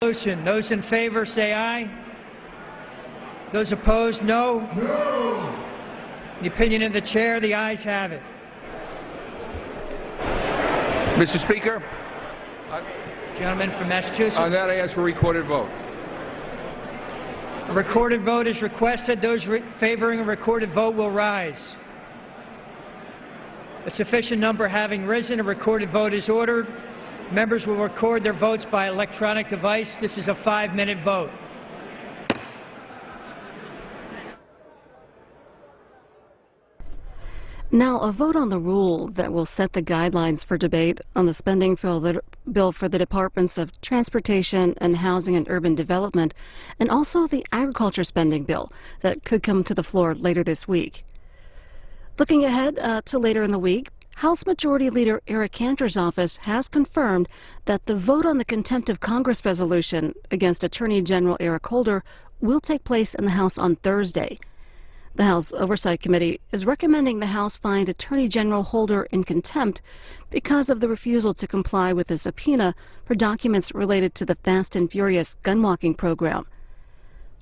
Resolution. Those in favor say aye. Those opposed, no. No. The opinion of the chair, the ayes have it. Mr. Speaker, Gentleman from Massachusetts. on that I ask for a recorded vote. A recorded vote is requested. Those favoring a recorded vote will rise. A sufficient number having risen, a recorded vote is ordered. Members will record their votes by electronic device. This is a 5-minute vote. Now, a vote on the rule that will set the guidelines for debate on the spending bill for the Departments of Transportation and Housing and Urban Development, and also the agriculture spending bill that could come to the floor later this week. Looking ahead to later in the week, House Majority Leader Eric Cantor's office has confirmed that the vote on the contempt of Congress resolution against Attorney General Eric Holder will take place in the House on Thursday. The House Oversight Committee is recommending the House find Attorney General Holder in contempt because of the refusal to comply with a subpoena for documents related to the Fast and Furious gunwalking program.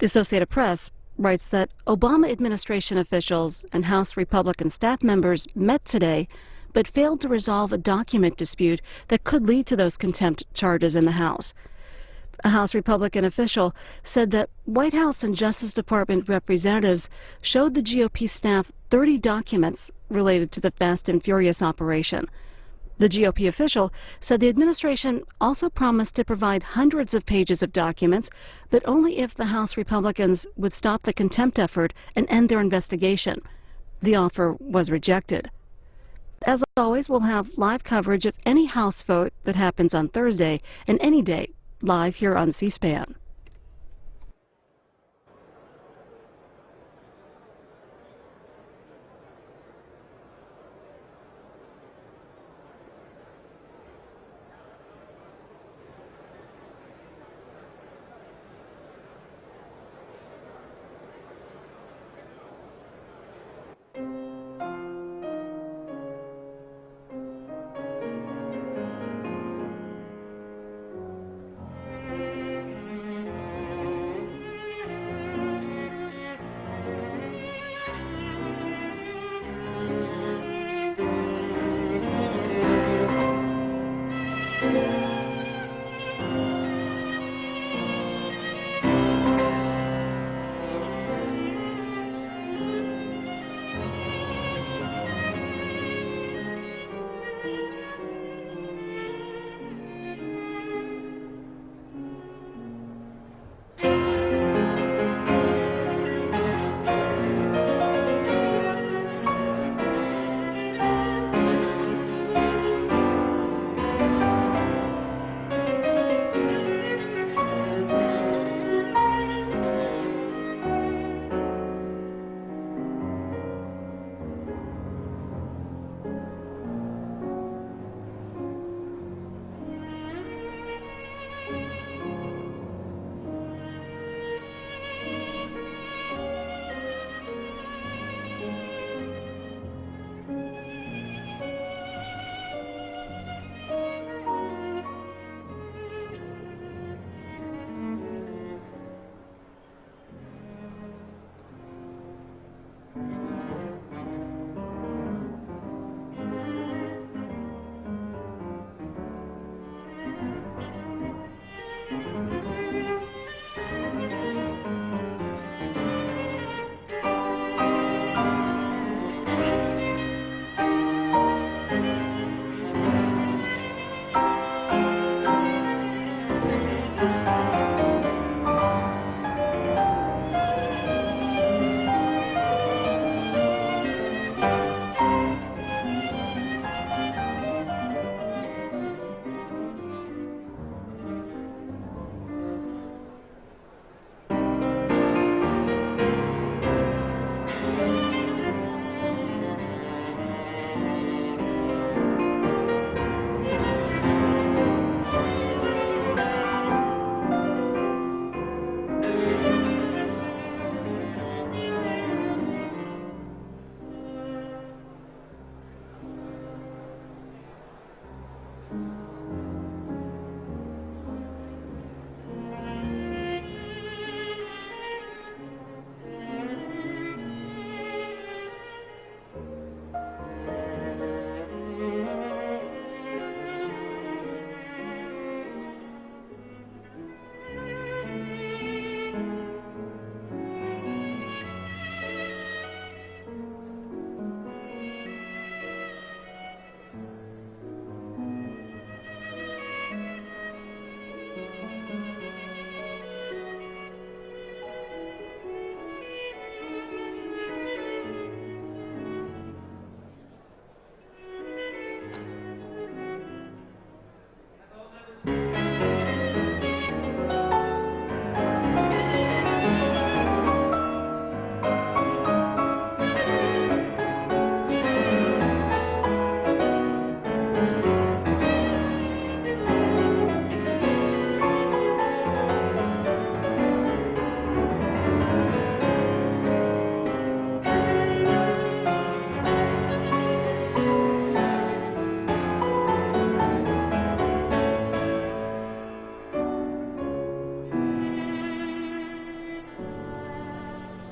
The Associated Press writes that Obama administration officials and House Republican staff members met today but failed to resolve a document dispute that could lead to those contempt charges in the House. A House Republican official said that White House and Justice Department representatives showed the GOP staff 30 documents related to the Fast and Furious operation. The GOP official said the administration also promised to provide hundreds of pages of documents, but only if the House Republicans would stop the contempt effort and end their investigation. The offer was rejected. As always, we'll have live coverage of any House vote that happens on Thursday and any day live here on C-SPAN.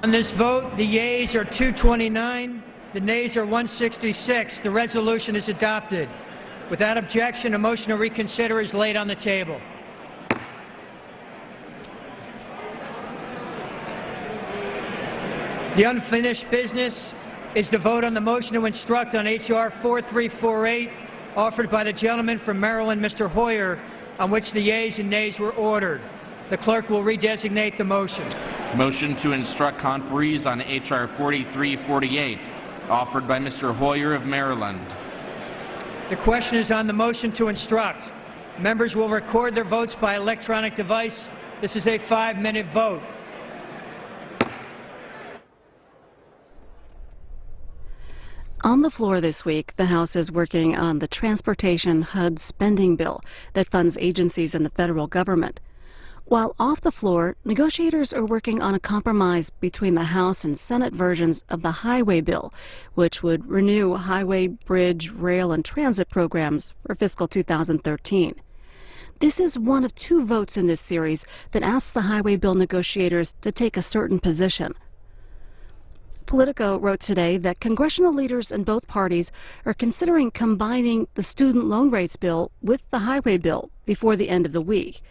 On this vote, the yeas are 229, the nays are 166. The resolution is adopted. Without objection, a motion to reconsider is laid on the table. The unfinished business is the vote on the motion to instruct on H.R. 4348, offered by the gentleman from Maryland, Mr. Hoyer, on which the yeas and nays were ordered. The clerk will redesignate the motion. Motion to instruct conferees on H.R. 4348, offered by Mr. Hoyer of Maryland. The question is on the motion to instruct. Members will record their votes by electronic device. This is a 5-minute vote. On the floor this week, the House is working on the Transportation HUD spending bill that funds agencies in the federal government. While off the floor, negotiators are working on a compromise between the House and Senate versions of the highway bill, which would renew highway, bridge, rail, and transit programs for fiscal 2013. This is one of 2 votes in this series that asks the highway bill negotiators to take a certain position. Politico wrote today that congressional leaders in both parties are considering combining the student loan rates bill with the highway bill before the end of the week.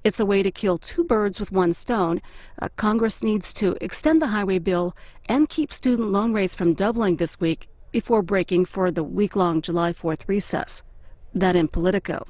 It's a way to kill 2 birds with 1 stone. Congress needs to extend the highway bill and keep student loan rates from doubling this week before breaking for the week-long July 4th recess. That in Politico.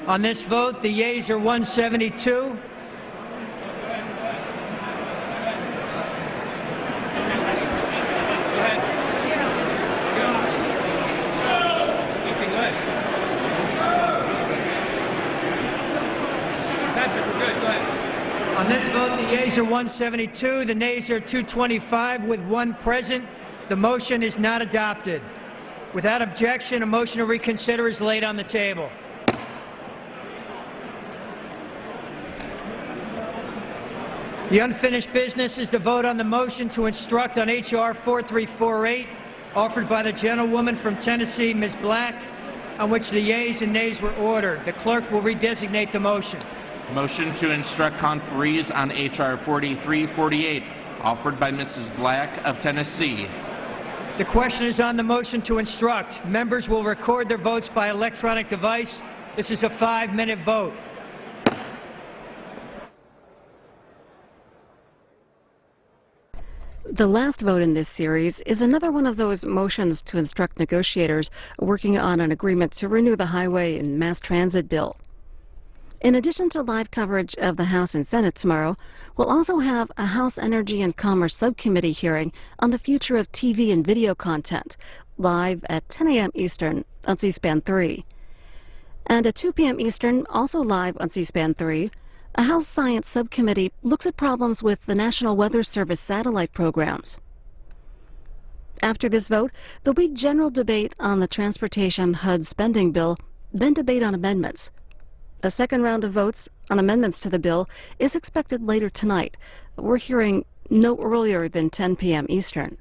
On this vote, the yeas are 172. On this vote, the yeas are 172, the nays are 225, with one present. The motion is not adopted. Without objection, a motion to reconsider is laid on the table. The unfinished business is the vote on the motion to instruct on H.R. 4348, offered by the gentlewoman from Tennessee, Ms. Black, on which the yeas and nays were ordered. The clerk will redesignate the motion. Motion to instruct conferees on H.R. 4348, offered by Mrs. Black of Tennessee. The question is on the motion to instruct. Members will record their votes by electronic device. This is a 5-minute vote. The last vote in this series is another one of those motions to instruct negotiators working on an agreement to renew the highway and mass transit bill. In addition to live coverage of the House and Senate tomorrow, we'll also have a House Energy and Commerce Subcommittee hearing on the future of TV and video content, live at 10 a.m. Eastern on C-SPAN 3. And at 2 p.m. Eastern, also live on C-SPAN 3, a House Science Subcommittee looks at problems with the National Weather Service satellite programs. After this vote, there'll be general debate on the Transportation HUD spending bill, then debate on amendments. A second round of votes on amendments to the bill is expected later tonight. We're hearing no earlier than 10 p.m. Eastern.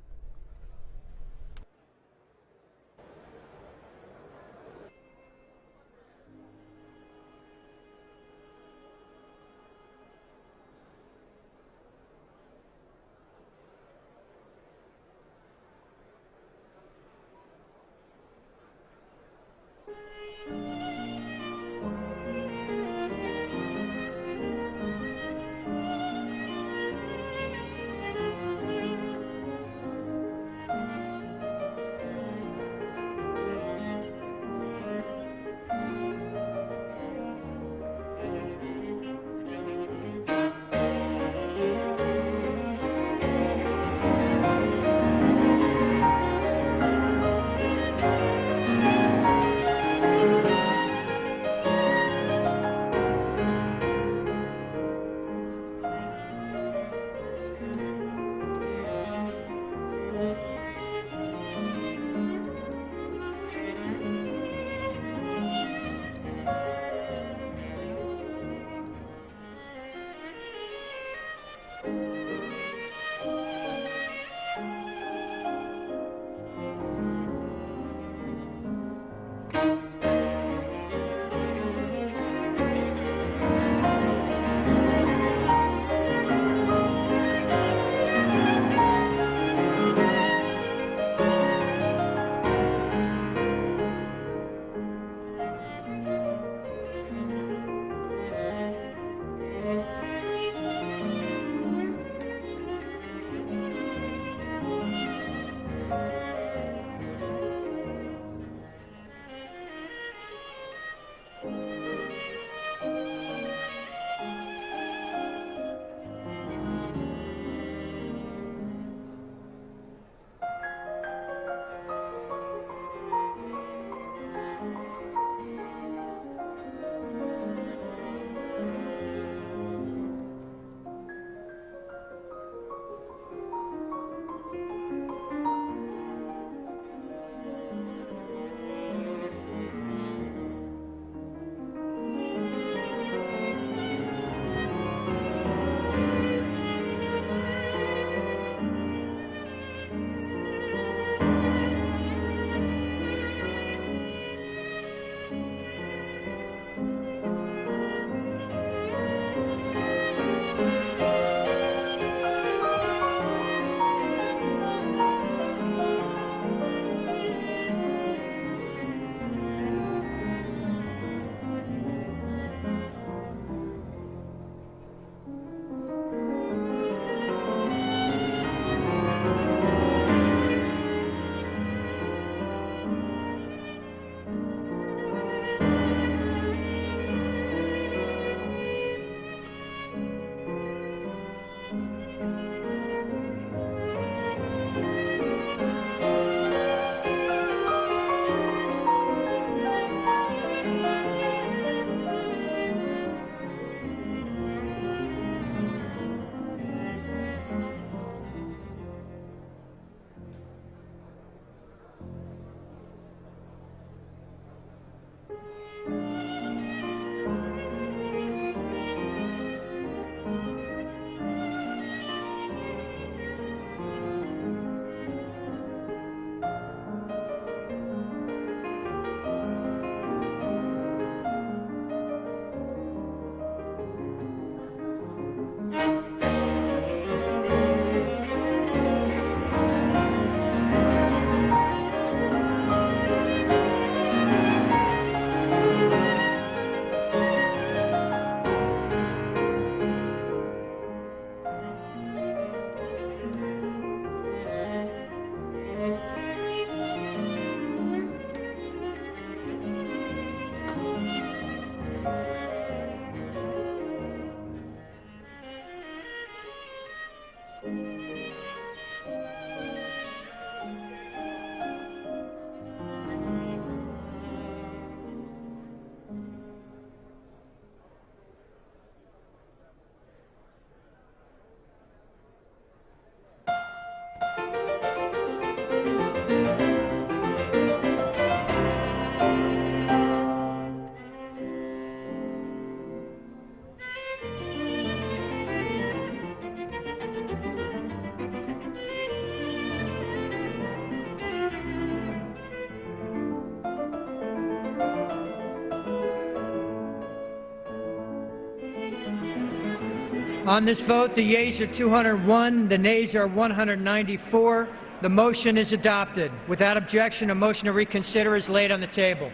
On this vote, the yeas are 201, the nays are 194. The motion is adopted. Without objection, a motion to reconsider is laid on the table.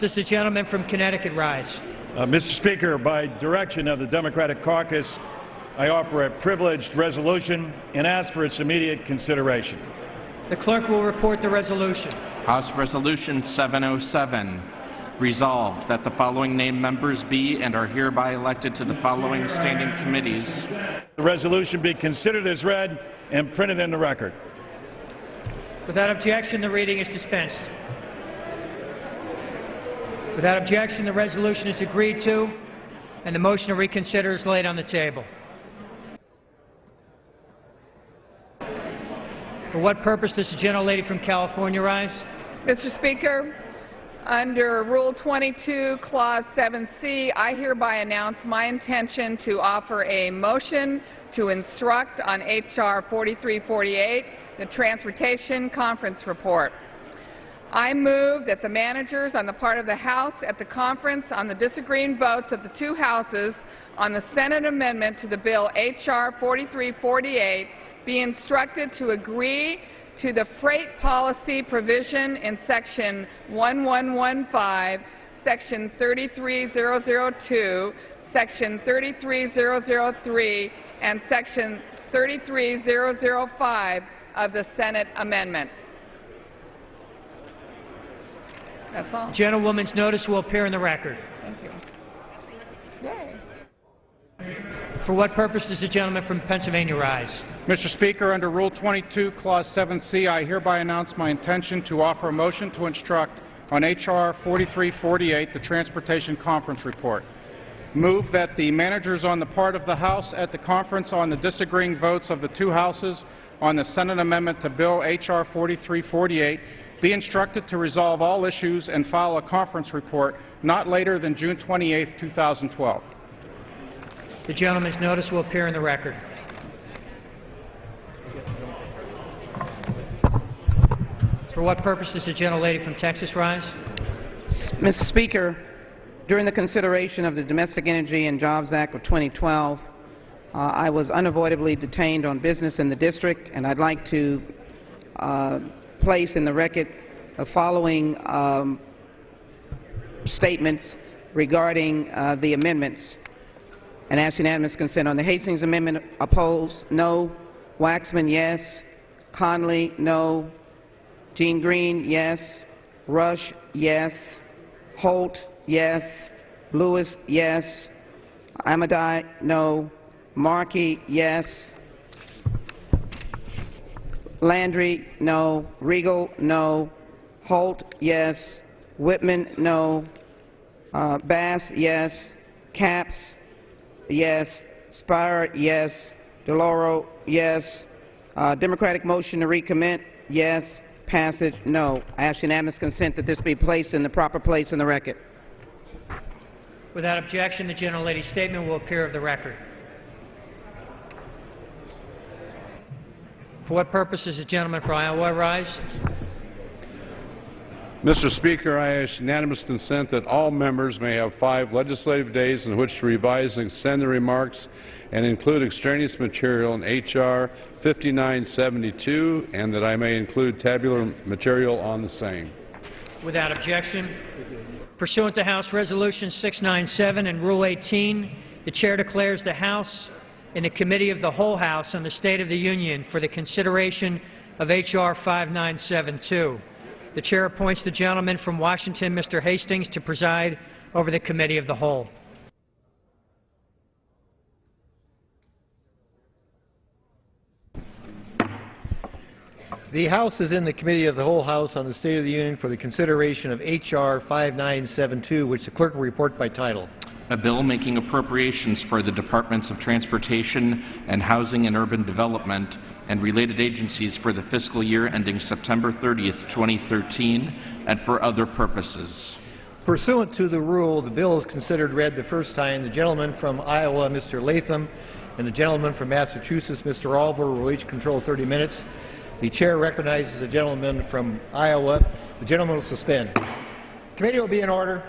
Does the gentleman from Connecticut rise? Mr. Speaker, by direction of the Democratic Caucus, I offer a privileged resolution and ask for its immediate consideration. The clerk will report the resolution. House Resolution 707, resolved that the following named members be and are hereby elected to the following standing committees. The resolution be considered as read and printed in the record. Without objection, the reading is dispensed. Without objection, the resolution is agreed to, and the motion to reconsider is laid on the table. For what purpose does the gentlelady from California rise? Mr. Speaker, under Rule 22, Clause 7C, I hereby announce my intention to offer a motion to instruct on H.R. 4348, the Transportation Conference Report. I move that the managers on the part of the House at the conference on the disagreeing votes of the two houses on the Senate amendment to the bill H.R. 4348 be instructed to agree to the freight policy provision in Section 1115, Section 33002, Section 33003, and Section 33005 of the Senate amendment. That's all. The gentlewoman's notice will appear in the record. Thank you. Yay. For what purpose does the gentleman from Pennsylvania rise? Mr. Speaker, under Rule 22, Clause 7C, I hereby announce my intention to offer a motion to instruct on H.R. 4348, the Transportation Conference Report. Move that the managers on the part of the House at the conference on the disagreeing votes of the two houses on the Senate amendment to Bill H.R. 4348 be instructed to resolve all issues and file a conference report not later than June 28, 2012. The gentleman's notice will appear in the record. For what purpose does the gentlelady from Texas rise? Mr. Speaker, during the consideration of the Domestic Energy and Jobs Act of 2012, I was unavoidably detained on business in the district, and I'd like to place in the record the following statements regarding the amendments, and ask unanimous consent. On the Hastings Amendment, opposed, no. Waxman, yes. Conley, no. Jean Green, yes. Rush, yes. Holt, yes. Lewis, yes. Amidei, no. Markey, yes. Landry, no. Regal, no. Holt, yes. Whitman, no. Bass, yes. Capps, yes. Spire, yes. DeLauro, yes. Democratic motion to recommit, yes. Passage, no. I ask unanimous consent that this be placed in the proper place in the record. Without objection, the gentlelady's statement will appear of the record. For what purpose does the gentleman for Iowa rise? Mr. Speaker, I ask unanimous consent that all members may have 5 legislative days in which to revise and extend their remarks and include extraneous material in H.R. 5972, and that I may include tabular material on the same. Without objection. Pursuant to House Resolution 697 and Rule 18, the Chair declares the House in the Committee of the Whole House on the State of the Union for the consideration of H.R. 5972. The Chair appoints the gentleman from Washington, Mr. Hastings, to preside over the Committee of the Whole. The House is in the Committee of the Whole House on the State of the Union for the consideration of H.R. 5972, which the clerk will report by title. A bill making appropriations for the Departments of Transportation and Housing and Urban Development and related agencies for the fiscal year ending September 30th, 2013, and for other purposes. Pursuant to the rule, the bill is considered read the first time. The gentleman from Iowa, Mr. Latham, and the gentleman from Massachusetts, Mr. Oliver, will each control 30 minutes. The Chair recognizes the gentleman from Iowa. The gentleman will suspend. Committee will be in order.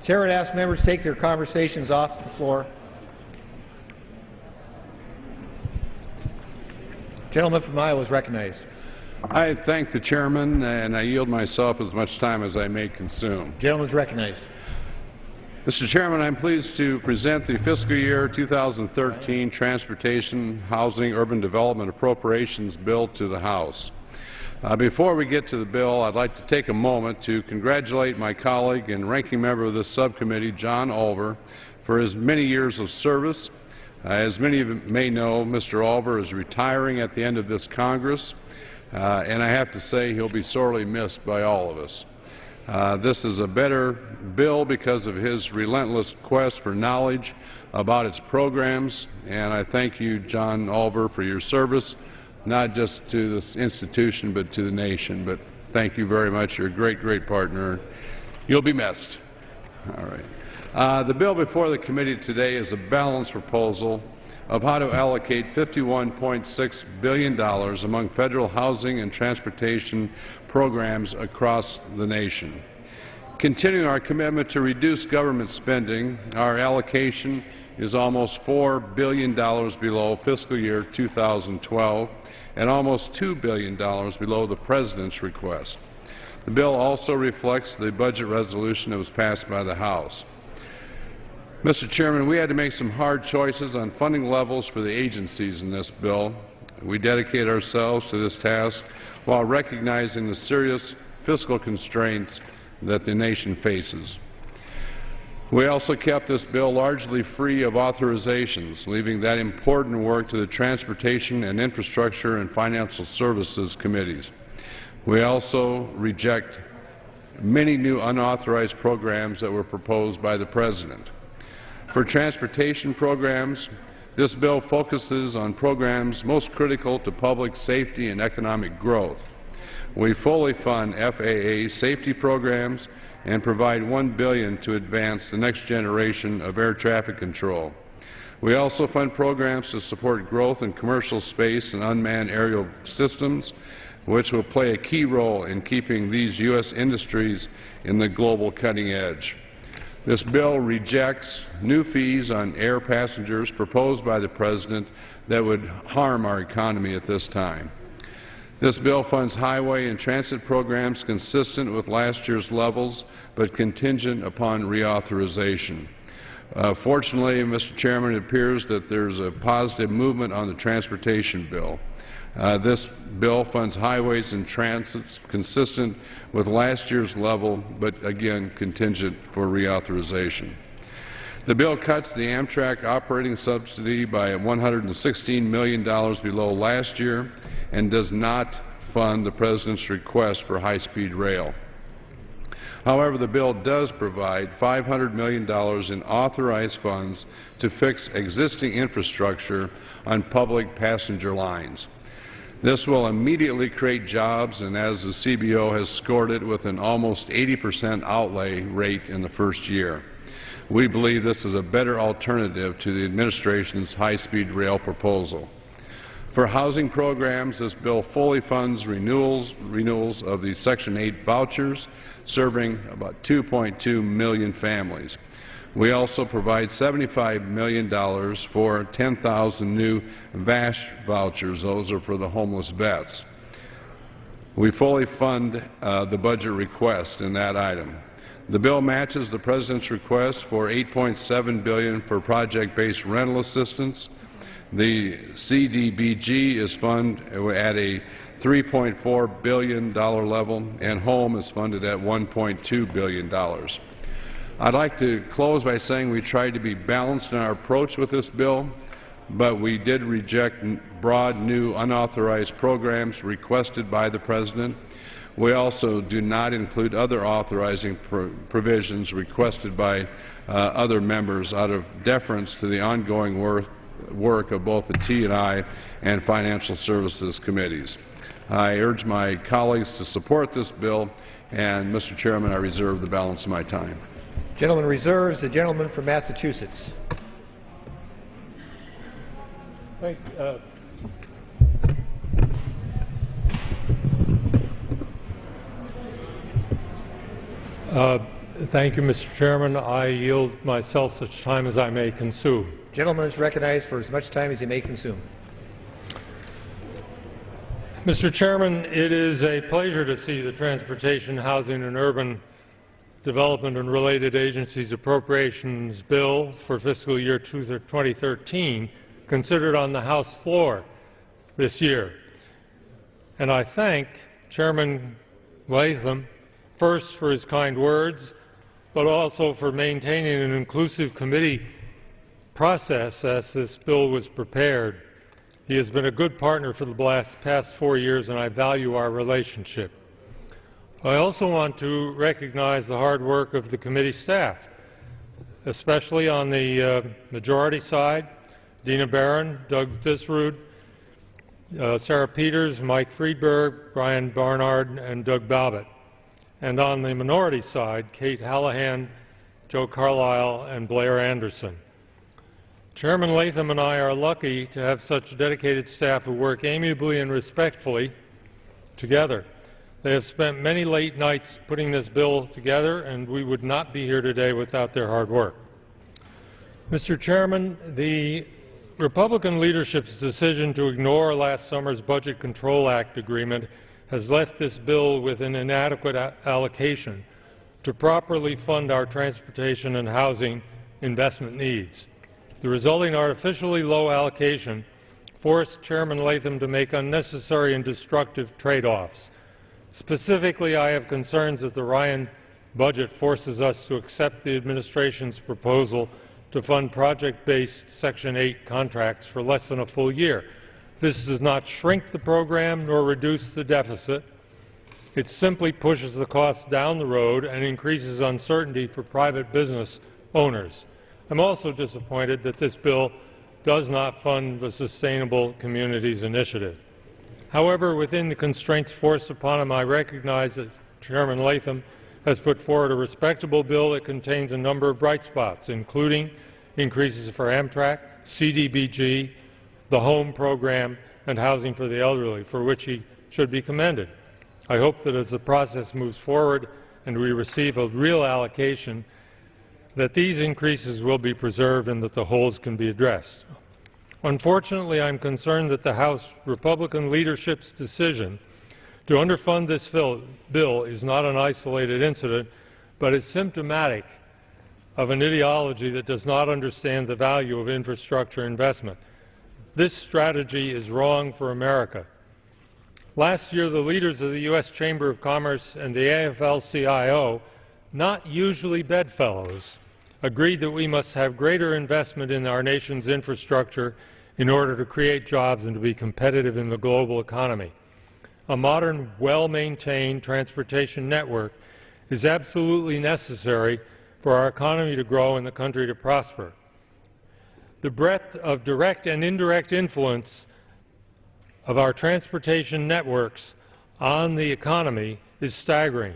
Chair would ask members to take their conversations off the floor. Gentleman from Iowa is recognized. I thank the chairman, and I yield myself as much time as I may consume. Gentleman is recognized. Mr. Chairman, I'm pleased to present the fiscal year 2013 Transportation, Housing, Urban Development Appropriations Bill to the House. Before we get to the bill, I'd like to take a moment to congratulate my colleague and ranking member of this subcommittee, John Olver, for his many years of service. As many of you may know, Mr. Olver is retiring at the end of this Congress, and I have to say he'll be sorely missed by all of us. This is a better bill because of his relentless quest for knowledge about its programs, and I thank you, John Olver, for your service, not just to this institution but to the nation. But thank you very much. You're a great, great partner. You'll be missed. All right. The bill before the committee today is a balanced proposal of how to allocate $51.6 billion among federal housing and transportation programs across the nation. Continuing our commitment to reduce government spending, our allocation is almost $4 billion below fiscal year 2012 and almost $2 billion below the President's request. The bill also reflects the budget resolution that was passed by the House. Mr. Chairman, we had to make some hard choices on funding levels for the agencies in this bill. We dedicate ourselves to this task while recognizing the serious fiscal constraints that the nation faces. We also kept this bill largely free of authorizations, leaving that important work to the Transportation and Infrastructure and Financial Services Committees. We also reject many new unauthorized programs that were proposed by the President. For transportation programs, this bill focuses on programs most critical to public safety and economic growth. We fully fund FAA safety programs and provide $1 billion to advance the next generation of air traffic control. We also fund programs to support growth in commercial space and unmanned aerial systems, which will play a key role in keeping these U.S. industries in the global cutting edge. This bill rejects new fees on air passengers proposed by the President that would harm our economy at this time. This bill funds highway and transit programs consistent with last year's levels, but contingent upon reauthorization. Fortunately, Mr. Chairman, it appears that there's a positive movement on the transportation bill. This bill funds highways and transits consistent with last year's level, but again contingent for reauthorization. The bill cuts the Amtrak operating subsidy by $116 million below last year and does not fund the President's request for high-speed rail. However, the bill does provide $500 million in authorized funds to fix existing infrastructure on public passenger lines. This will immediately create jobs, and as the CBO has scored it with an almost 80% outlay rate in the first year. We believe this is a better alternative to the administration's high-speed rail proposal. For housing programs, this bill fully funds renewals of the Section 8 vouchers, serving about 2.2 million families. We also provide $75 million for 10,000 new VASH vouchers. Those are for the homeless vets. We fully fund the budget request in that item. The bill matches the President's request for $8.7 billion for project-based rental assistance. The CDBG is funded at a $3.4 billion level, and home is funded at $1.2 billion. I'd like to close by saying we tried to be balanced in our approach with this bill, but we did reject broad new unauthorized programs requested by the President. We also do not include other authorizing provisions requested by other members out of deference to the ongoing work of both the T&I and Financial Services Committees. I urge my colleagues to support this bill, and Mr. Chairman, I reserve the balance of my time. Gentleman reserves. The gentleman from Massachusetts. Thank you, Mr. Chairman. I yield myself such time as I may consume. Gentleman is recognized for as much time as he may consume. Mr. Chairman, it is a pleasure to see the Transportation, Housing and Urban Development and Related Agencies Appropriations Bill for fiscal year 2013 considered on the House floor this year. And I thank Chairman Latham first for his kind words, but also for maintaining an inclusive committee process as this bill was prepared. He has been a good partner for the past 4 years, and I value our relationship. I also want to recognize the hard work of the committee staff, especially on the majority side, Dina Barron, Doug Disrud, Sarah Peters, Mike Friedberg, Brian Barnard, and Doug Babbitt. And on the minority side, Kate Hallahan, Joe Carlisle, and Blair Anderson. Chairman Latham and I are lucky to have such dedicated staff who work amiably and respectfully together. They have spent many late nights putting this bill together, and we would not be here today without their hard work. Mr. Chairman, the Republican leadership's decision to ignore last summer's Budget Control Act agreement has left this bill with an inadequate allocation to properly fund our transportation and housing investment needs. The resulting artificially low allocation forced Chairman Latham to make unnecessary and destructive trade-offs. Specifically, I have concerns that the Ryan budget forces us to accept the administration's proposal to fund project-based Section 8 contracts for less than a full year. This does not shrink the program nor reduce the deficit. It simply pushes the costs down the road and increases uncertainty for private business owners. I'm also disappointed that this bill does not fund the Sustainable Communities Initiative. However, within the constraints forced upon him, I recognize that Chairman Latham has put forward a respectable bill that contains a number of bright spots, including increases for Amtrak, CDBG, the Home Program, and housing for the elderly, for which he should be commended. I hope that as the process moves forward and we receive a real allocation, that these increases will be preserved and that the holes can be addressed. Unfortunately, I'm concerned that the House Republican leadership's decision to underfund this bill is not an isolated incident, but is symptomatic of an ideology that does not understand the value of infrastructure investment. This strategy is wrong for America. Last year, the leaders of the U.S. Chamber of Commerce and the AFL-CIO, not usually bedfellows, agreed that we must have greater investment in our nation's infrastructure in order to create jobs and to be competitive in the global economy. A modern, well-maintained transportation network is absolutely necessary for our economy to grow and the country to prosper. The breadth of direct and indirect influence of our transportation networks on the economy is staggering.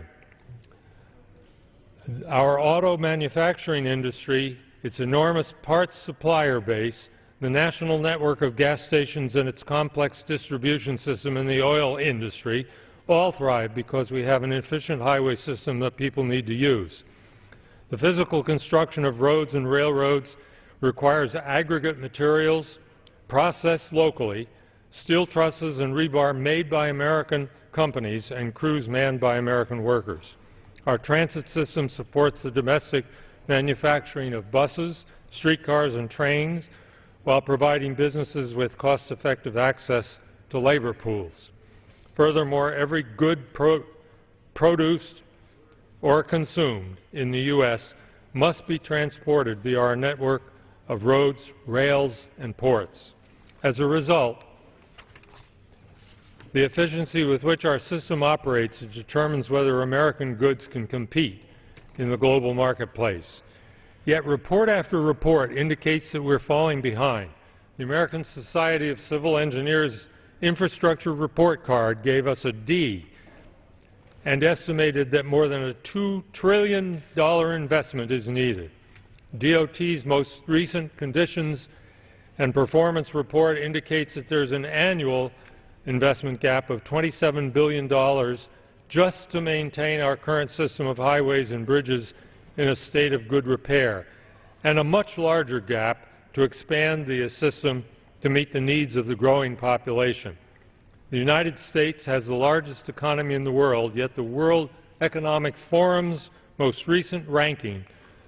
Our auto manufacturing industry, its enormous parts supplier base, the national network of gas stations and its complex distribution system in the oil industry all thrive because we have an efficient highway system that people need to use. The physical construction of roads and railroads requires aggregate materials processed locally, steel trusses and rebar made by American companies, and crews manned by American workers. Our transit system supports the domestic manufacturing of buses, streetcars, and trains, while providing businesses with cost-effective access to labor pools. Furthermore, every good produced or consumed in the U.S. must be transported via our network of roads, rails, and ports. As a result, the efficiency with which our system operates determines whether American goods can compete in the global marketplace. Yet report after report indicates that we're falling behind. The American Society of Civil Engineers Infrastructure Report Card gave us a D and estimated that more than a $2 trillion investment is needed. DOT's most recent conditions and performance report indicates that there's an annual investment gap of $27 billion just to maintain our current system of highways and bridges in a state of good repair, and a much larger gap to expand the system to meet the needs of the growing population. The United States has the largest economy in the world, yet the World Economic Forum's most recent ranking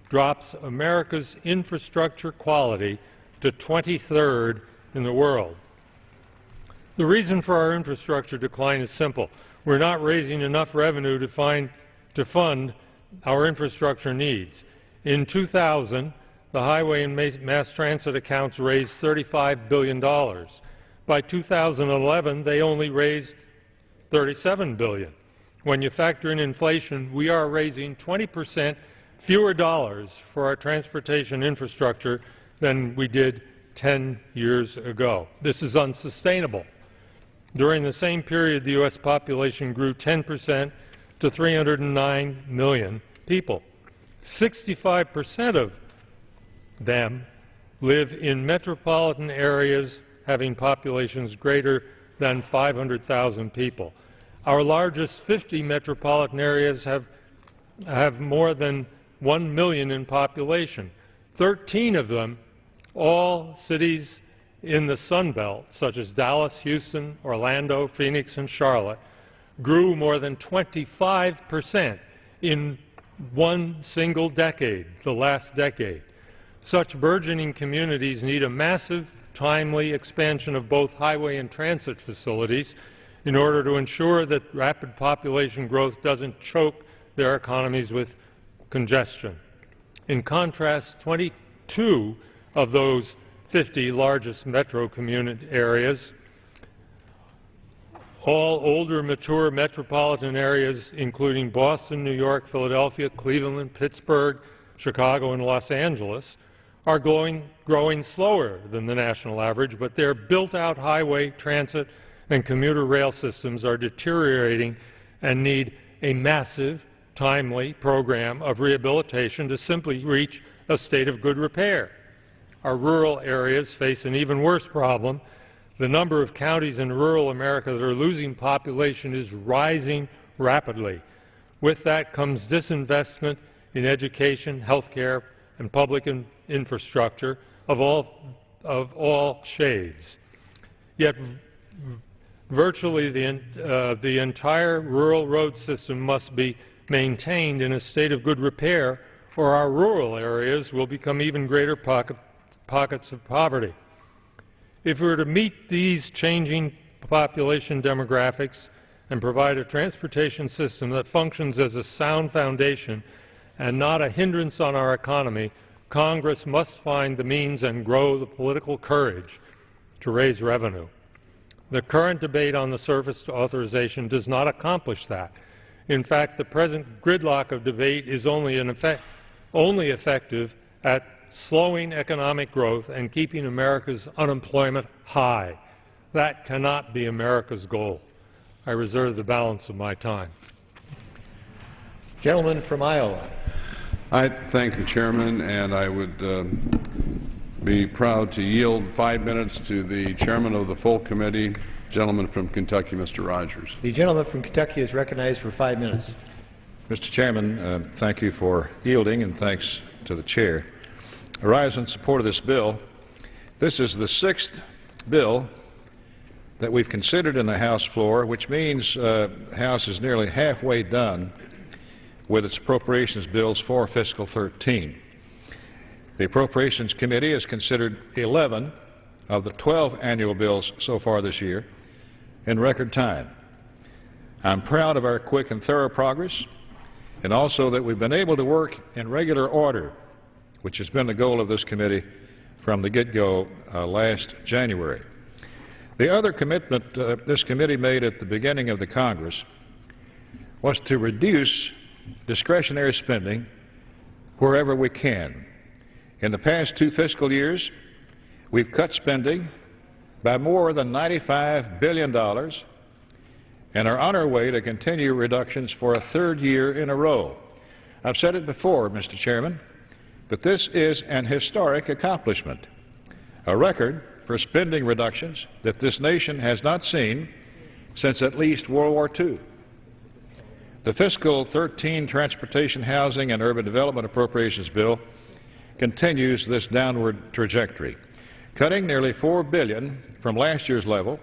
drops America's infrastructure quality to 23rd in the world. The reason for our infrastructure decline is simple. We're not raising enough revenue to fund our infrastructure needs. In 2000, the highway and mass transit accounts raised $35 billion. By 2011, they only raised $37 billion. When you factor in inflation, we are raising 20% fewer dollars for our transportation infrastructure than we did 10 years ago. This is unsustainable. During the same period, the U.S. population grew 10% to 309 million people. 65% of them live in metropolitan areas having populations greater than 500,000 people. Our largest 50 metropolitan areas have more than 1 million in population. 13 of them, all cities in the Sun Belt, such as Dallas, Houston, Orlando, Phoenix, and Charlotte, grew more than 25% in one single decade, the last decade. Such burgeoning communities need a massive, timely expansion of both highway and transit facilities in order to ensure that rapid population growth doesn't choke their economies with congestion. In contrast, 22 of those 50 largest metro community areas, all older, mature metropolitan areas, including Boston, New York, Philadelphia, Cleveland, Pittsburgh, Chicago, and Los Angeles, are growing slower than the national average, but their built-out highway, transit, and commuter rail systems are deteriorating and need a massive, timely program of rehabilitation to simply reach a state of good repair. Our rural areas face an even worse problem. The number of counties in rural America that are losing population is rising rapidly. With that comes disinvestment in education, health care, and public infrastructure of all shades. Yet virtually the entire rural road system must be maintained in a state of good repair, or our rural areas will become even greater pockets of poverty. If we were to meet these changing population demographics and provide a transportation system that functions as a sound foundation and not a hindrance on our economy, Congress must find the means and grow the political courage to raise revenue. The current debate on the surface authorization does not accomplish that. In fact, the present gridlock of debate is only effective at slowing economic growth and keeping America's unemployment high. That cannot be America's goal. I reserve the balance of my time. Gentleman from Iowa. I thank the chairman, and I would be proud to yield 5 minutes to the chairman of the full committee, gentleman from Kentucky, Mr. Rogers. The gentleman from Kentucky is recognized for 5 minutes. Mr. Chairman, thank you for yielding, and thanks to the chair. I rise in support of this bill. This is the 6th bill that we've considered in the House floor, which means the House is nearly halfway done with its appropriations bills for fiscal 13. The Appropriations Committee has considered 11 of the 12 annual bills so far this year in record time. I'm proud of our quick and thorough progress, and also that we've been able to work in regular order, which has been the goal of this committee from the get-go last January. The other commitment this committee made at the beginning of the Congress was to reduce discretionary spending wherever we can. In the past 2 fiscal years, we've cut spending by more than $95 billion and are on our way to continue reductions for a 3rd year in a row. I've said it before, Mr. Chairman, but this is an historic accomplishment, a record for spending reductions that this nation has not seen since at least World War II. The fiscal 13 Transportation, Housing, and Urban Development Appropriations Bill continues this downward trajectory, cutting nearly $4 billion from last year's level,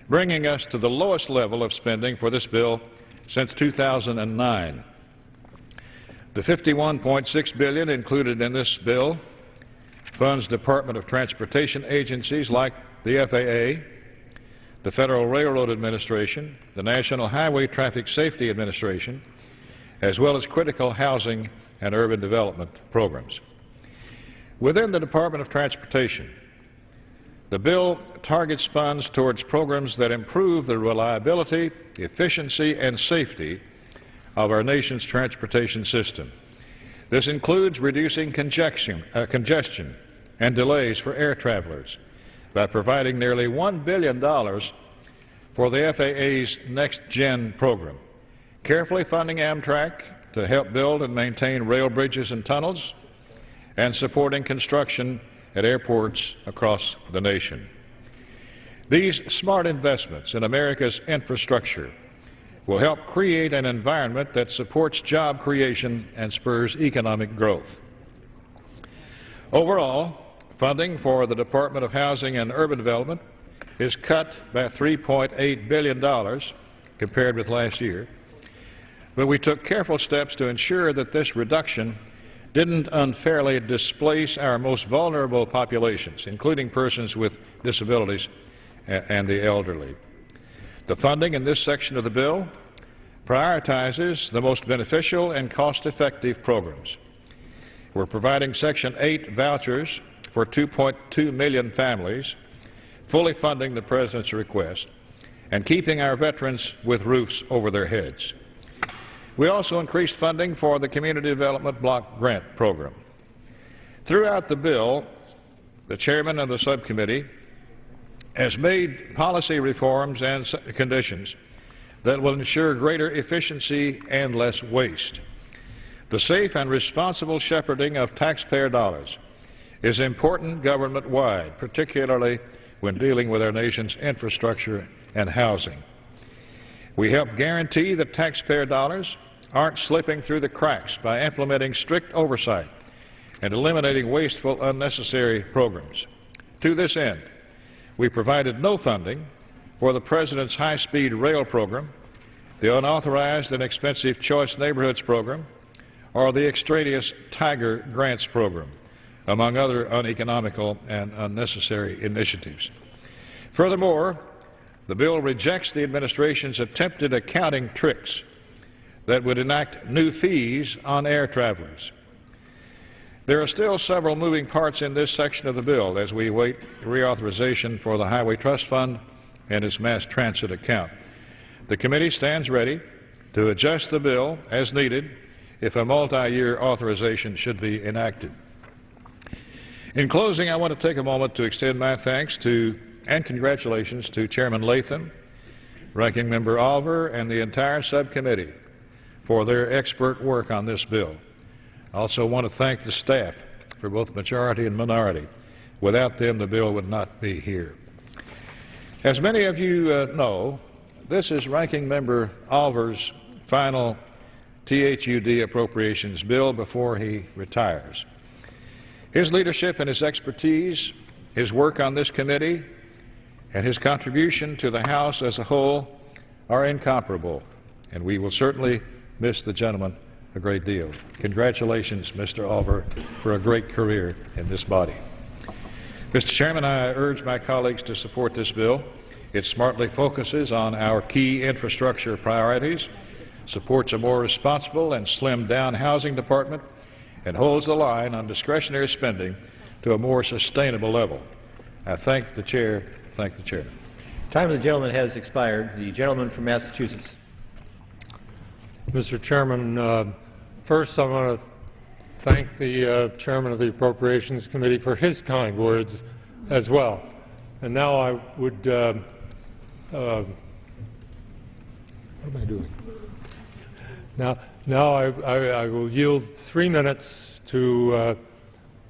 bringing us to the lowest level of spending for this bill since 2009. The $51.6 billion included in this bill funds Department of Transportation agencies like the FAA, the Federal Railroad Administration, the National Highway Traffic Safety Administration, as well as critical housing and urban development programs. Within the Department of Transportation, the bill targets funds towards programs that improve the reliability, efficiency, and safety of our nation's transportation system. This includes reducing congestion and delays for air travelers by providing nearly $1 billion for the FAA's Next Gen program, carefully funding Amtrak to help build and maintain rail bridges and tunnels, and supporting construction at airports across the nation. These smart investments in America's infrastructure will help create an environment that supports job creation and spurs economic growth. Overall, funding for the Department of Housing and Urban Development is cut by $3.8 billion compared with last year, but we took careful steps to ensure that this reduction didn't unfairly displace our most vulnerable populations, including persons with disabilities and the elderly. The funding in this section of the bill prioritizes the most beneficial and cost-effective programs. We're providing Section 8 vouchers for 2.2 million families, fully funding the President's request, and keeping our veterans with roofs over their heads. We also increased funding for the Community Development Block Grant Program. Throughout the bill, the chairman of the subcommittee has made policy reforms and conditions that will ensure greater efficiency and less waste. The safe and responsible shepherding of taxpayer dollars is important government-wide, particularly when dealing with our nation's infrastructure and housing. We help guarantee that taxpayer dollars aren't slipping through the cracks by implementing strict oversight and eliminating wasteful, unnecessary programs. To this end, we provided no funding for the President's high-speed rail program, the unauthorized and expensive Choice Neighborhoods program, or the extraneous Tiger Grants program, among other uneconomical and unnecessary initiatives. Furthermore, the bill rejects the administration's attempted accounting tricks that would enact new fees on air travelers. There are still several moving parts in this section of the bill as we await reauthorization for the Highway Trust Fund and its mass transit account. The committee stands ready to adjust the bill as needed if a multi-year authorization should be enacted. In closing, I want to take a moment to extend my thanks to and congratulations to Chairman Latham, Ranking Member Oliver, and the entire subcommittee for their expert work on this bill. I also want to thank the staff for both majority and minority. Without them, the bill would not be here. As many of you know, this is Ranking Member Oliver's final THUD appropriations bill before he retires. His leadership and his expertise, his work on this committee, and his contribution to the House as a whole are incomparable, and we will certainly miss the gentleman a great deal. Congratulations, Mr. Oliver, for a great career in this body. Mr. Chairman, I urge my colleagues to support this bill. It smartly focuses on our key infrastructure priorities, supports a more responsible and slimmed-down housing department, and holds the line on discretionary spending to a more sustainable level. I thank the Chair. Thank the Chairman. Time of the gentleman has expired. The gentleman from Massachusetts. Mr. Chairman, first I want to thank the Chairman of the Appropriations Committee for his kind words as well. And now I would, what am I doing? Now I will yield 3 minutes to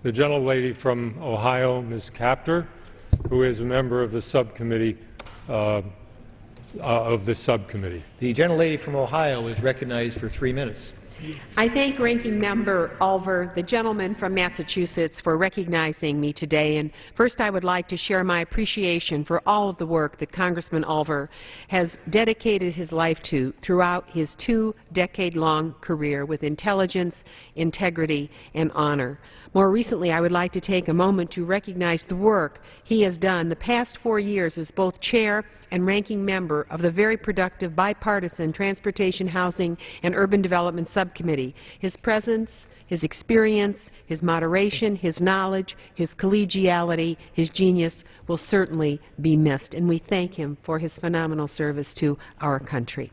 the gentlelady from Ohio, Ms. Kaptur, who is a member of the subcommittee of this subcommittee. The gentlelady from Ohio is recognized for 3 minutes. I thank Ranking Member Ulver, the gentleman from Massachusetts, for recognizing me today. And first, I would like to share my appreciation for all of the work that Congressman Ulver has dedicated his life to throughout his 2-decade-long career with intelligence, integrity, and honor. More recently, I would like to take a moment to recognize the work he has done the past 4 years as both chair and ranking member of the very productive bipartisan Transportation, Housing, and Urban Development Subcommittee. His presence, his experience, his moderation, his knowledge, his collegiality, his genius will certainly be missed, and we thank him for his phenomenal service to our country.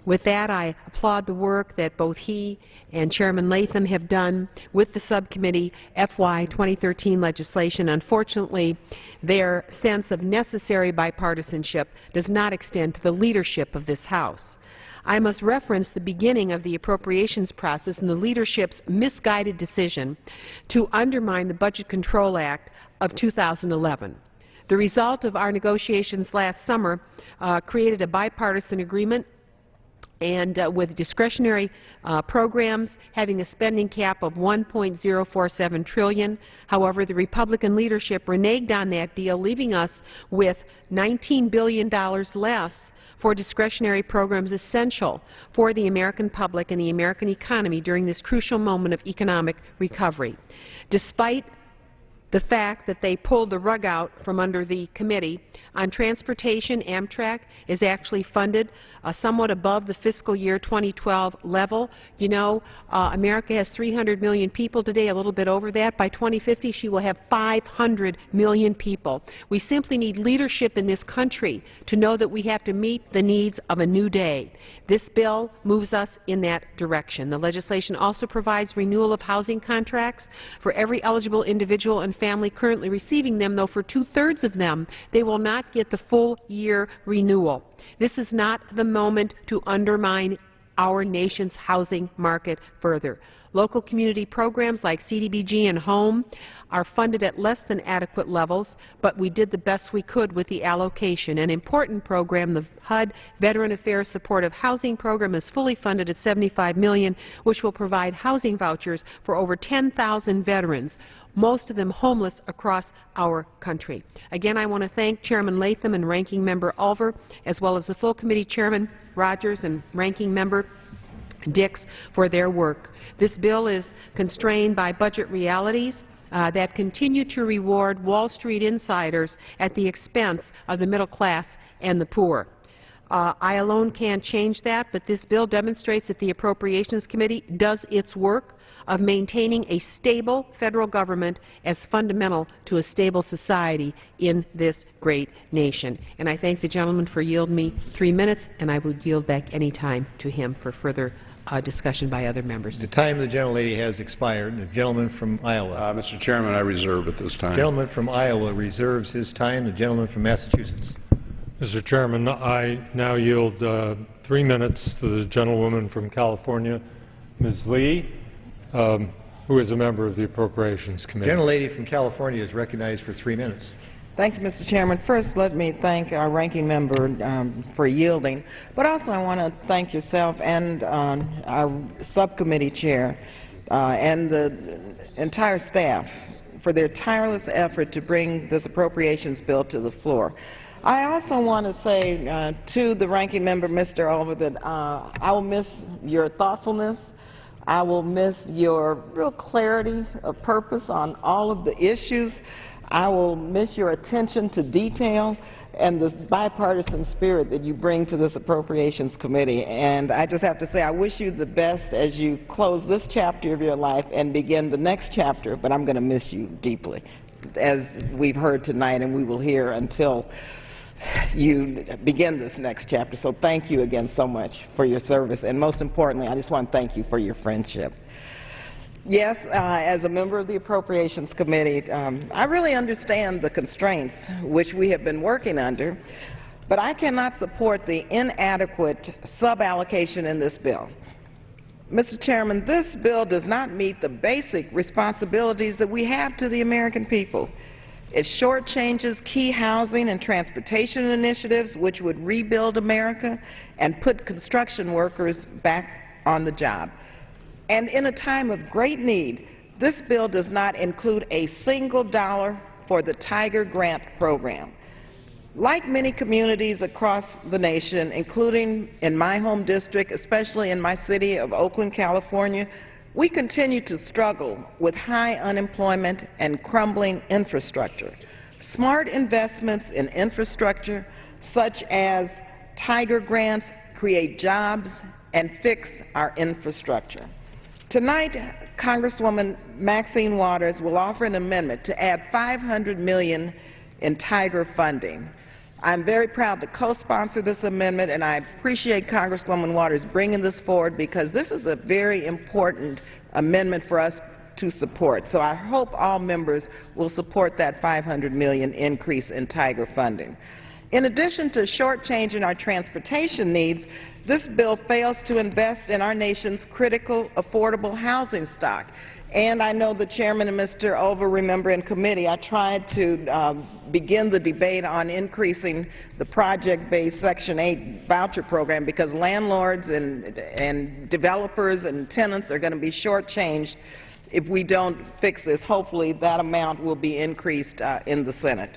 With that, I applaud the work that both he and Chairman Latham have done with the subcommittee FY 2013 legislation. Unfortunately, their sense of necessary bipartisanship does not extend to the leadership of this House. I must reference the beginning of the appropriations process and the leadership's misguided decision to undermine the Budget Control Act of 2011. The result of our negotiations last summer created a bipartisan agreement and with discretionary programs having a spending cap of $1.047 trillion. However, the Republican leadership reneged on that deal, leaving us with $19 billion less for discretionary programs essential for the American public and the American economy during this crucial moment of economic recovery. Despite the fact that they pulled the rug out from under the committee on transportation, Amtrak is actually funded somewhat above the fiscal year 2012 level. You know, America has 300 million people today, a little bit over that. By 2050, she will have 500 million people. We simply need leadership in this country to know that we have to meet the needs of a new day. This bill moves us in that direction. The legislation also provides renewal of housing contracts for every eligible individual and family currently receiving them, though for 2/3 of them, they will not get the full year renewal. This is not the moment to undermine our nation's housing market further. Local community programs like CDBG and HOME are funded at less than adequate levels, but we did the best we could with the allocation. An important program, the HUD Veteran Affairs Supportive Housing Program, is fully funded at $75 million, which will provide housing vouchers for over 10,000 veterans, most of them homeless across our country. Again, I want to thank Chairman Latham and Ranking Member Ulver, as well as the full committee Chairman Rogers and Ranking Member Dix for their work. This bill is constrained by budget realities that continue to reward Wall Street insiders at the expense of the middle class and the poor. I alone can't change that, but this bill demonstrates that the Appropriations Committee does its work of maintaining a stable federal government as fundamental to a stable society in this great nation. And I thank the gentleman for yielding me 3 minutes, and I would yield back any time to him for further discussion by other members. The time of the gentlelady has expired. The gentleman from Iowa. Mr. Chairman, I reserve at this time. The gentleman from Iowa reserves his time. The gentleman from Massachusetts. Mr. Chairman, I now yield 3 minutes to the gentlewoman from California, Ms. Lee, who is a member of the Appropriations Committee. The gentlelady from California is recognized for 3 minutes. Thank you, Mr. Chairman. First, let me thank our ranking member for yielding, but also I want to thank yourself and our subcommittee chair and the entire staff for their tireless effort to bring this appropriations bill to the floor. I also want to say to the ranking member, Mr. Ulver, that I will miss your thoughtfulness. I will miss your real clarity of purpose on all of the issues. I will miss your attention to detail and the bipartisan spirit that you bring to this Appropriations Committee. And I just have to say I wish you the best as you close this chapter of your life and begin the next chapter, but I'm going to miss you deeply, as we've heard tonight and we will hear until you begin this next chapter. So thank you again so much for your service, and most importantly, I just want to thank you for your friendship. Yes, as a member of the Appropriations Committee, I really understand the constraints which we have been working under, but I cannot support the inadequate suballocation in this bill. Mr. Chairman, this bill does not meet the basic responsibilities that we have to the American people. It shortchanges key housing and transportation initiatives which would rebuild America and put construction workers back on the job. And in a time of great need, this bill does not include a single dollar for the Tiger Grant program. Like many communities across the nation, including in my home district, especially in my city of Oakland, California, we continue to struggle with high unemployment and crumbling infrastructure. Smart investments in infrastructure, such as Tiger Grants, create jobs and fix our infrastructure. Tonight, Congresswoman Maxine Waters will offer an amendment to add $500 million in Tiger funding. I'm very proud to co-sponsor this amendment, and I appreciate Congresswoman Waters bringing this forward because this is a very important amendment for us to support. So I hope all members will support that $500 million increase in Tiger funding. In addition to shortchanging our transportation needs, this bill fails to invest in our nation's critical affordable housing stock. And I know the chairman and Mr. Olver remember in committee I tried to begin the debate on increasing the project-based Section 8 voucher program because landlords and developers and tenants are going to be shortchanged if we don't fix this. Hopefully that amount will be increased in the Senate.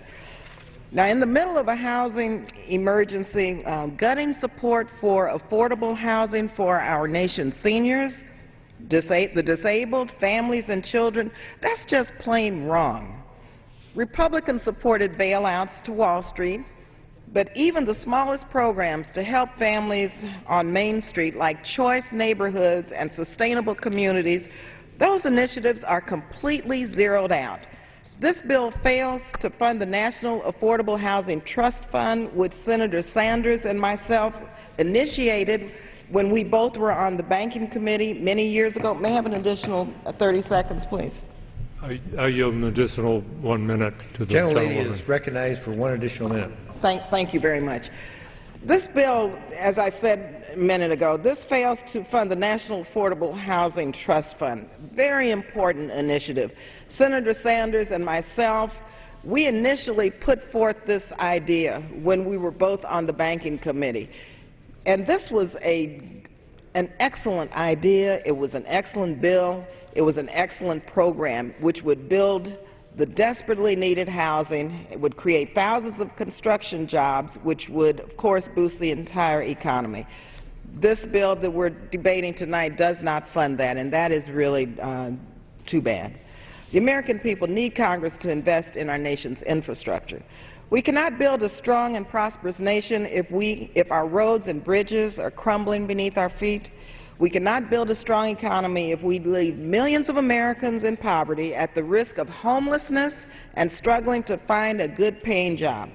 Now, in the middle of a housing emergency, gutting support for affordable housing for our nation's seniors, the disabled, families and children, that's just plain wrong. Republicans supported bailouts to Wall Street, but even the smallest programs to help families on Main Street like choice neighborhoods and sustainable communities, those initiatives are completely zeroed out. This bill fails to fund the National Affordable Housing Trust Fund, which Senator Sanders and myself initiated when we both were on the Banking Committee many years ago. May I have an additional 30 seconds, please? I yield an additional 1 minute to the Gentlelady gentlewoman. is recognized for one additional minute. Thank you very much. This bill, as I said a minute ago, this fails to fund the National Affordable Housing Trust Fund. Very important initiative. Senator Sanders and myself, we initially put forth this idea when we were both on the Banking Committee. And this was an excellent idea. It was an excellent bill. It was an excellent program which would build the desperately needed housing. It would create thousands of construction jobs, which would, of course, boost the entire economy. This bill that we're debating tonight does not fund that, and that is really too bad. The American people need Congress to invest in our nation's infrastructure. We cannot build a strong and prosperous nation if our roads and bridges are crumbling beneath our feet. We cannot build a strong economy if we leave millions of Americans in poverty at the risk of homelessness and struggling to find a good-paying job.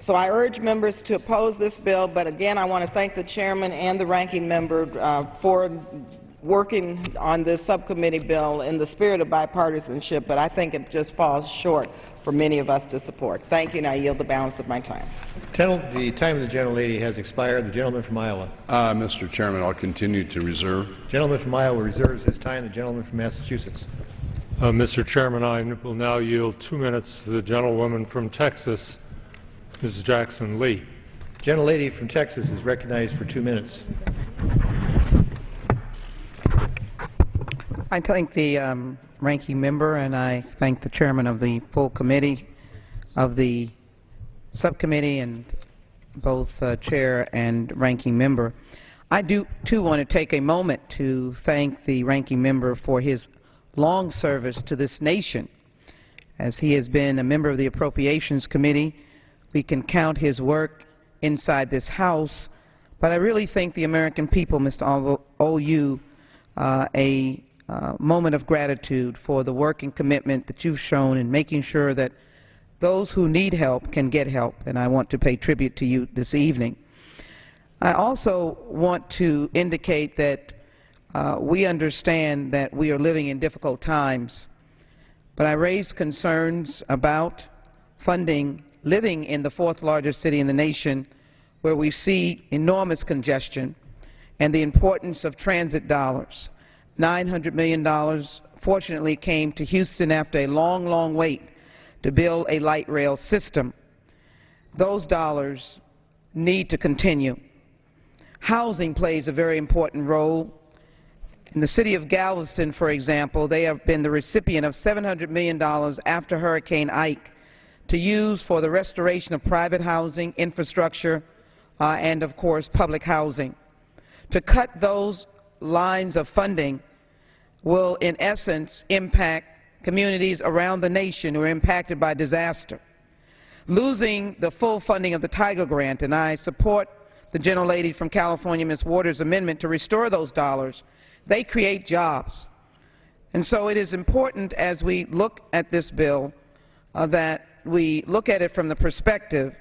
So I urge members to oppose this bill, but again, I want to thank the chairman and the ranking member for working on this subcommittee bill in the spirit of bipartisanship, but I think it just falls short for many of us to support. Thank you, and I yield the balance of my time. The time of the gentlelady has expired. The gentleman from Iowa. Mr. Chairman, I'll continue to reserve. Gentleman from Iowa reserves his time. The gentleman from Massachusetts. Mr. Chairman, I will now yield 2 minutes to the gentlewoman from Texas, Mrs. Jackson Lee. Gentlelady from Texas is recognized for 2 minutes. I thank the ranking member, and I thank the chairman of the full committee of the subcommittee and both chair and ranking member. I do, too, want to take a moment to thank the ranking member for his long service to this nation. As he has been a member of the Appropriations Committee, we can count his work inside this House, but I really thank the American people, Mr. owe you a moment of gratitude for the work and commitment that you've shown in making sure that those who need help can get help, and I want to pay tribute to you this evening. I also want to indicate that we understand that we are living in difficult times, but I raise concerns about funding living in the fourth largest city in the nation, where we see enormous congestion, and the importance of transit dollars. $900 million fortunately came to Houston after a long, long wait to build a light rail system. Those dollars need to continue. Housing plays a very important role. In the city of Galveston, for example, they have been the recipient of $700 million after Hurricane Ike to use for the restoration of private housing, infrastructure, and, of course, public housing. To cut those lines of funding will, in essence, impact communities around the nation who are impacted by disaster. Losing the full funding of the Tiger Grant, and I support the gentlelady from California, Ms. Waters' amendment to restore those dollars, they create jobs. And so it is important as we look at this bill that we look at it from the perspective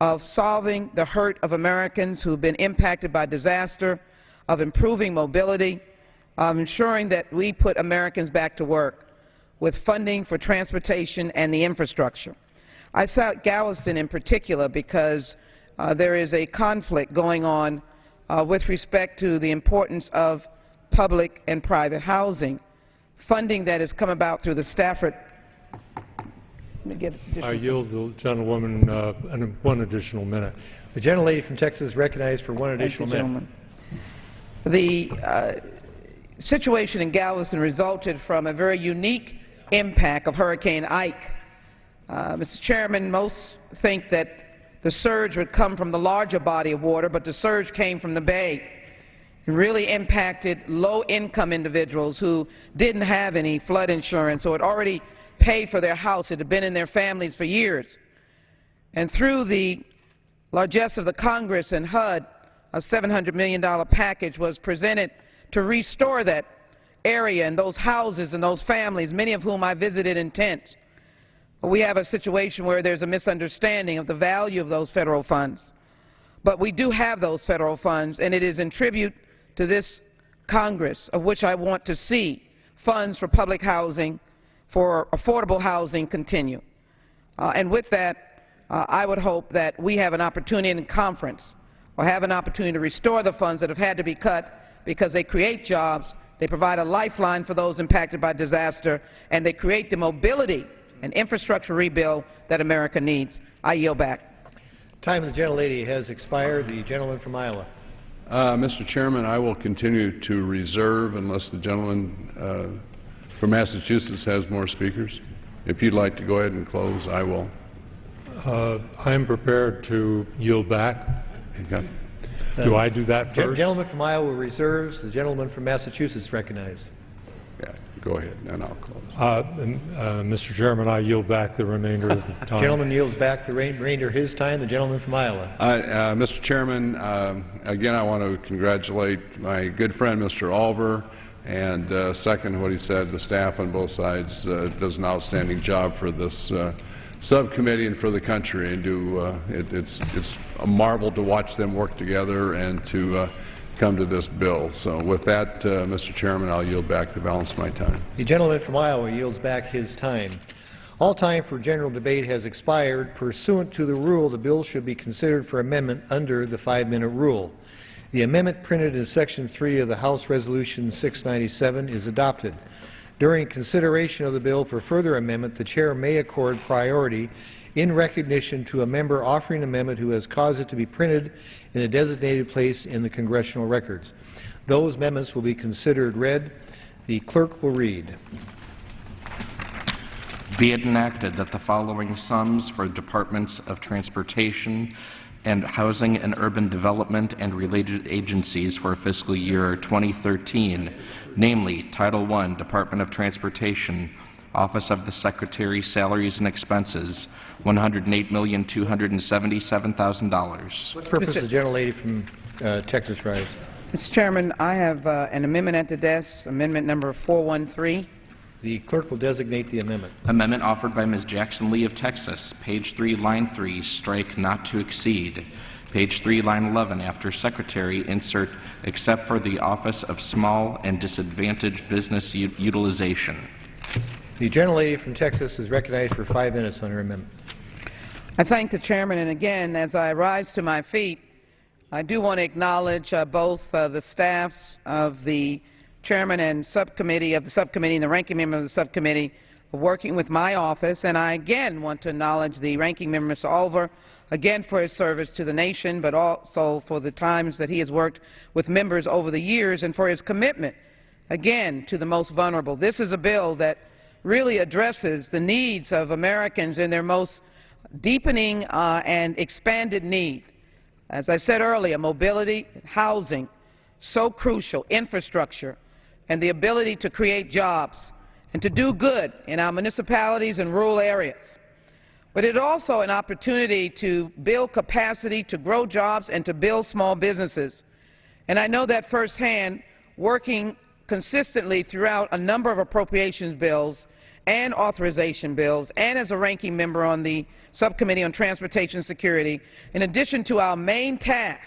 of solving the hurt of Americans who have been impacted by disaster, of improving mobility, of ensuring that we put Americans back to work with funding for transportation and the infrastructure. I cite Galveston in particular because there is a conflict going on with respect to the importance of public and private housing. Funding that has come about through the Stafford. I yield the gentlewoman one additional minute. The gentlelady from Texas is recognized for one additional minute. The situation in Galveston resulted from a very unique impact of Hurricane Ike. Mr. Chairman, most think that the surge would come from the larger body of water, but the surge came from the bay. It really impacted low-income individuals who didn't have any flood insurance or had already paid for their house. It had been in their families for years. And through the largesse of the Congress and HUD, a $700 million package was presented to restore that area and those houses and those families, many of whom I visited in tents. We have a situation where there's a misunderstanding of the value of those federal funds. But we do have those federal funds, and it is in tribute to this Congress of which I want to see funds for public housing, for affordable housing continue. And with that, I would hope that we have an opportunity in conference or have an opportunity to restore the funds that have had to be cut because they create jobs, they provide a lifeline for those impacted by disaster, and they create the mobility and infrastructure rebuild that America needs. I yield back. Time of the gentlelady has expired. The gentleman from Iowa. Mr. Chairman, I will continue to reserve unless the gentleman from Massachusetts has more speakers. If you'd like to go ahead and close, I will. I am prepared to yield back. Okay. Do I do that first? The gentleman from Iowa reserves. The gentleman from Massachusetts recognized. Yeah, go ahead, and I'll close. Mr. Chairman, I yield back the remainder of the time. The gentleman yields back the remainder of his time. The gentleman from Iowa. Mr. Chairman, again, I want to congratulate my good friend, Mr. Olver, and second what he said, the staff on both sides does an outstanding job for this subcommittee and for the country, and it's a marvel to watch them work together and to come to this bill. So with that, Mr. Chairman, I'll yield back the balance of my time. The gentleman from Iowa yields back his time. All time for general debate has expired. Pursuant to the rule, the bill should be considered for amendment under the 5-minute rule. The amendment printed in Section 3 of the House Resolution 697 is adopted. During consideration of the bill for further amendment, the Chair may accord priority in recognition to a member offering an amendment who has caused it to be printed in a designated place in the congressional records. Those amendments will be considered read. The clerk will read. Be it enacted that the following sums for departments of transportation and housing and urban development and related agencies for fiscal year 2013, namely Title I, Department of Transportation, Office of the Secretary, Salaries and Expenses, $108,277,000. What purpose the gentlelady from Texas rise? Mr. Chairman, I have an amendment at the desk, amendment number 413. The clerk will designate the amendment. Amendment offered by Ms. Jackson Lee of Texas, page 3, line 3, strike not to exceed. Page 3, line 11, after Secretary, insert except for the Office of Small and Disadvantaged Business Utilization. The gentlelady from Texas is recognized for 5 minutes on her amendment. I thank the Chairman, and again, as I rise to my feet, I do want to acknowledge both the staffs of the Chairman and subcommittee of the subcommittee and the ranking member of the subcommittee working with my office, and I again want to acknowledge the ranking member, Mr. Olver, again for his service to the nation, but also for the times that he has worked with members over the years and for his commitment, again, to the most vulnerable. This is a bill that really addresses the needs of Americans in their most deepening and expanded need. As I said earlier, mobility, housing, so crucial, infrastructure, and the ability to create jobs and to do good in our municipalities and rural areas. But it's also an opportunity to build capacity, to grow jobs, and to build small businesses. And I know that firsthand, working consistently throughout a number of appropriations bills and authorization bills, and as a ranking member on the Subcommittee on Transportation Security, in addition to our main task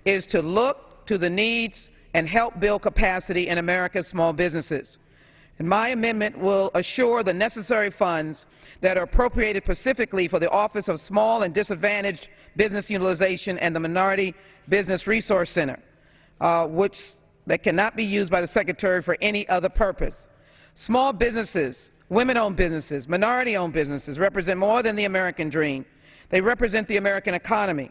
is to look to the needs and help build capacity in America's small businesses. And my amendment will assure the necessary funds that are appropriated specifically for the Office of Small and Disadvantaged Business Utilization and the Minority Business Resource Center, that cannot be used by the Secretary for any other purpose. Small businesses, women-owned businesses, minority-owned businesses represent more than the American dream. They represent the American economy.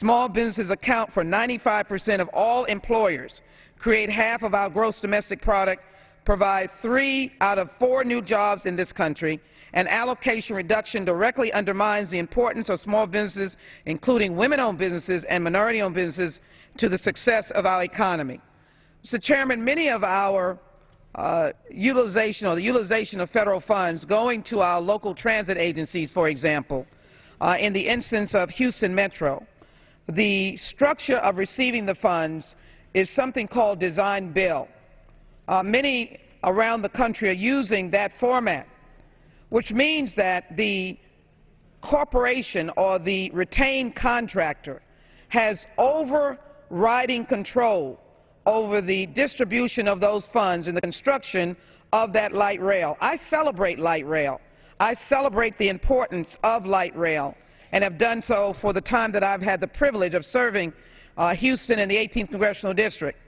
Small businesses account for 95% of all employers, create half of our gross domestic product, provide 3 out of 4 new jobs in this country, and allocation reduction directly undermines the importance of small businesses, including women-owned businesses and minority-owned businesses, to the success of our economy. Mr. Chairman, many of our utilization of federal funds going to our local transit agencies, for example, in the instance of Houston Metro, the structure of receiving the funds is something called design bill. Many around the country are using that format, which means that the corporation or the retained contractor has overriding control over the distribution of those funds and the construction of that light rail. I celebrate light rail. I celebrate the importance of light rail and have done so for the time that I've had the privilege of serving Houston in the 18th Congressional District.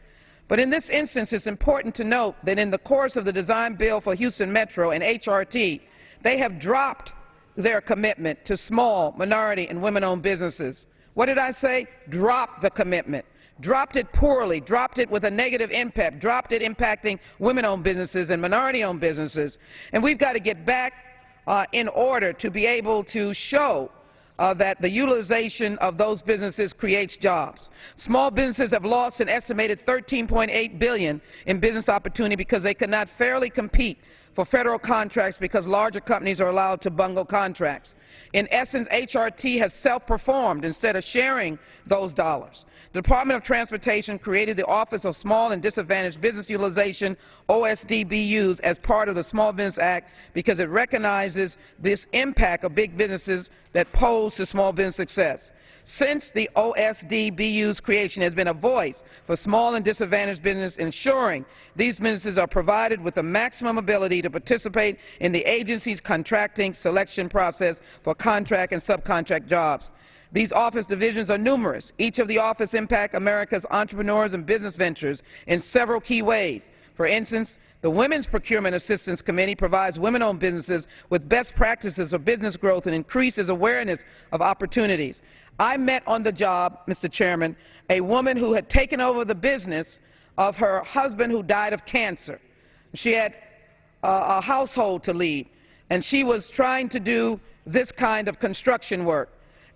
But in this instance, it's important to note that in the course of the design bill for Houston Metro and HRT, they have dropped their commitment to small, minority, and women-owned businesses. What did I say? Dropped the commitment. Dropped it poorly, dropped it with a negative impact, dropped it impacting women-owned businesses and minority-owned businesses. And we've got to get back in order to be able to show that the utilization of those businesses creates jobs. Small businesses have lost an estimated $13.8 billion in business opportunity because they cannot fairly compete for federal contracts because larger companies are allowed to bungle contracts. In essence, HRT has self-performed instead of sharing those dollars. The Department of Transportation created the Office of Small and Disadvantaged Business Utilization, OSDBUs, as part of the Small Business Act because it recognizes this impact of big businesses that pose to small business success. Since the OSDBU's creation has been a voice for small and disadvantaged business, ensuring these businesses are provided with the maximum ability to participate in the agency's contracting selection process for contract and subcontract jobs. These office divisions are numerous. Each of the office impact America's entrepreneurs and business ventures in several key ways. For instance, the Women's Procurement Assistance Committee provides women-owned businesses with best practices of business growth and increases awareness of opportunities. I met on the job, Mr. Chairman, a woman who had taken over the business of her husband who died of cancer. She had a household to lead, and she was trying to do this kind of construction work.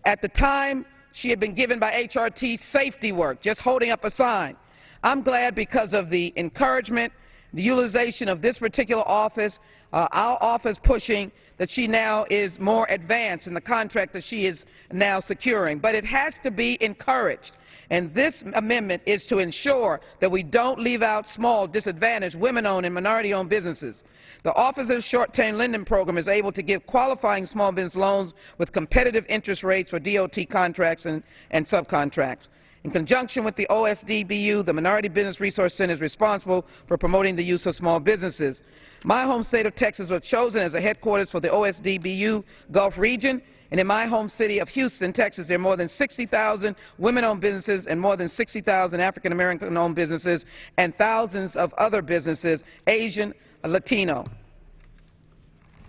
At the time, she had been given by HRT safety work, just holding up a sign. I'm glad because of the encouragement, the utilization of this particular office, our office pushing, that she now is more advanced in the contract that she is now securing. But it has to be encouraged. And this amendment is to ensure that we don't leave out small, disadvantaged, women-owned and minority-owned businesses. The Office of the Short-Term Lending Program is able to give qualifying small business loans with competitive interest rates for DOT contracts and subcontracts. In conjunction with the OSDBU, the Minority Business Resource Center is responsible for promoting the use of small businesses. My home state of Texas was chosen as a headquarters for the OSDBU Gulf region, and in my home city of Houston, Texas, there are more than 60,000 women-owned businesses and more than 60,000 African-American-owned businesses and thousands of other businesses, Asian, Latino.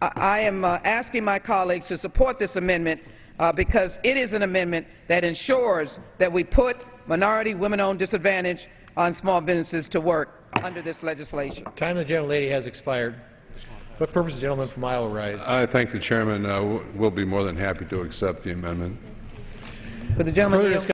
I am asking my colleagues to support this amendment because it is an amendment that ensures that we put minority, women-owned, disadvantaged, on small businesses to work under this legislation. Time of the gentlelady has expired. What purpose does the gentleman from Iowa rise? I thank the chairman. We'll be more than happy to accept the amendment. Would the gentleman yield?